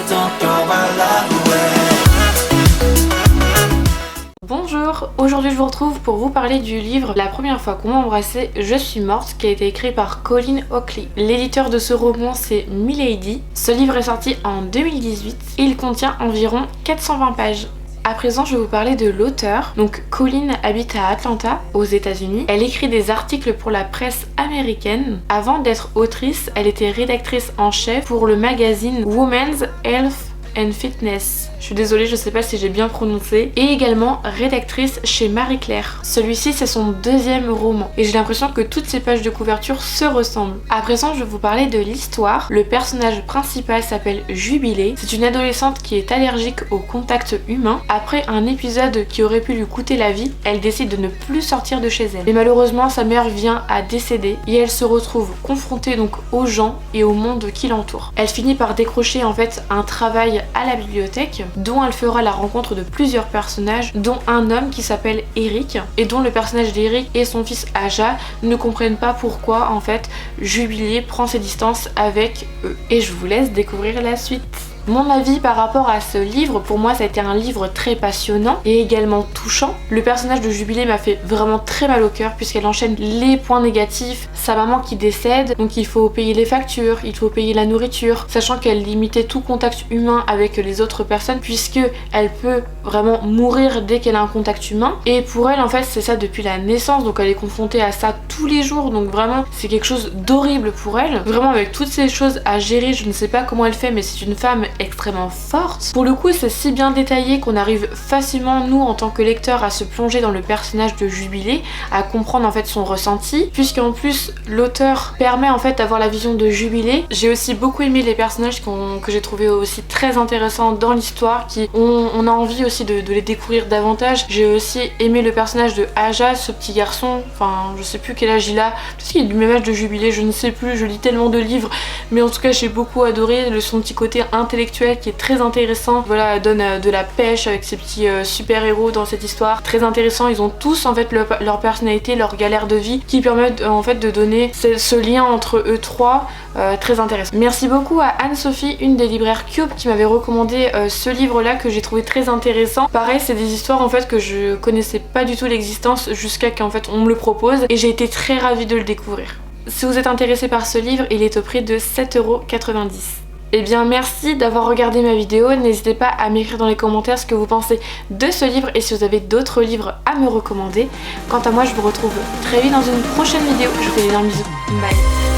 don't throw my love away. Bonjour, aujourd'hui je vous retrouve pour vous parler du livre La première fois qu'on m'a embrassé, je suis morte, qui a été écrit par Colin Hockley. L'éditeur de ce roman c'est Milady. Ce livre est sorti en 2018 et il contient environ 420 pages. À présent, je vais vous parler de l'auteur. Donc, Colin habite à Atlanta, aux États-Unis. Elle écrit des articles pour la presse américaine. Avant d'être autrice, elle était rédactrice en chef pour le magazine Women's Health and Fitness. Je suis désolée, je sais pas si j'ai bien prononcé. Et également rédactrice chez Marie Claire. Celui-ci, c'est son deuxième roman. Et j'ai l'impression que toutes ces pages de couverture se ressemblent. À présent, je vais vous parler de l'histoire. Le personnage principal s'appelle Jubilée. C'est une adolescente qui est allergique au contact humain. Après un épisode qui aurait pu lui coûter la vie, elle décide de ne plus sortir de chez elle. Et malheureusement, sa mère vient à décéder et elle se retrouve confrontée donc aux gens et au monde qui l'entoure. Elle finit par décrocher en fait un travail à la bibliothèque, dont elle fera la rencontre de plusieurs personnages, dont un homme qui s'appelle Eric, et dont le personnage d'Eric et son fils Aja ne comprennent pas pourquoi en fait Jubilée prend ses distances avec eux. Et je vous laisse découvrir la suite. Mon avis par rapport à ce livre, pour moi ça a été un livre très passionnant et également touchant. Le personnage de Jubilée m'a fait vraiment très mal au cœur puisqu'elle enchaîne les points négatifs. Sa maman qui décède, donc il faut payer les factures, il faut payer la nourriture, sachant qu'elle limitait tout contact humain avec les autres personnes puisque elle peut vraiment mourir dès qu'elle a un contact humain. Et pour elle en fait c'est ça depuis la naissance, donc elle est confrontée à ça tous les jours, donc vraiment c'est quelque chose d'horrible pour elle. Vraiment avec toutes ces choses à gérer, je ne sais pas comment elle fait, mais c'est une femme extrêmement forte. Pour le coup c'est si bien détaillé qu'on arrive facilement nous en tant que lecteur à se plonger dans le personnage de Jubilée, à comprendre en fait son ressenti, puisqu'en plus l'auteur permet en fait d'avoir la vision de Jubilée. J'ai aussi beaucoup aimé les personnages que j'ai trouvé aussi très intéressants dans l'histoire, on a envie aussi de les découvrir davantage. J'ai aussi aimé le personnage de Aja, ce petit garçon, enfin je sais plus quel âge il a, peut-être qu'il est du même âge de Jubilée, je ne sais plus, je lis tellement de livres, mais en tout cas j'ai beaucoup adoré son petit côté intellectuel qui est très intéressant. Voilà, donne de la pêche avec ces petits super-héros dans cette histoire. Très intéressant, ils ont tous en fait leur personnalité, leur galère de vie qui permettent en fait de donner ce lien entre eux trois, très intéressant. Merci beaucoup à Anne-Sophie, une des libraires Cube, qui m'avait recommandé ce livre-là que j'ai trouvé très intéressant. Pareil, c'est des histoires en fait que je connaissais pas du tout l'existence jusqu'à qu'en fait on me le propose et j'ai été très ravie de le découvrir. Si vous êtes intéressé par ce livre, il est au prix de 7,90 €. Eh bien merci d'avoir regardé ma vidéo, n'hésitez pas à m'écrire dans les commentaires ce que vous pensez de ce livre et si vous avez d'autres livres à me recommander. Quant à moi je vous retrouve très vite dans une prochaine vidéo, je vous fais d'énormes bisous, bye.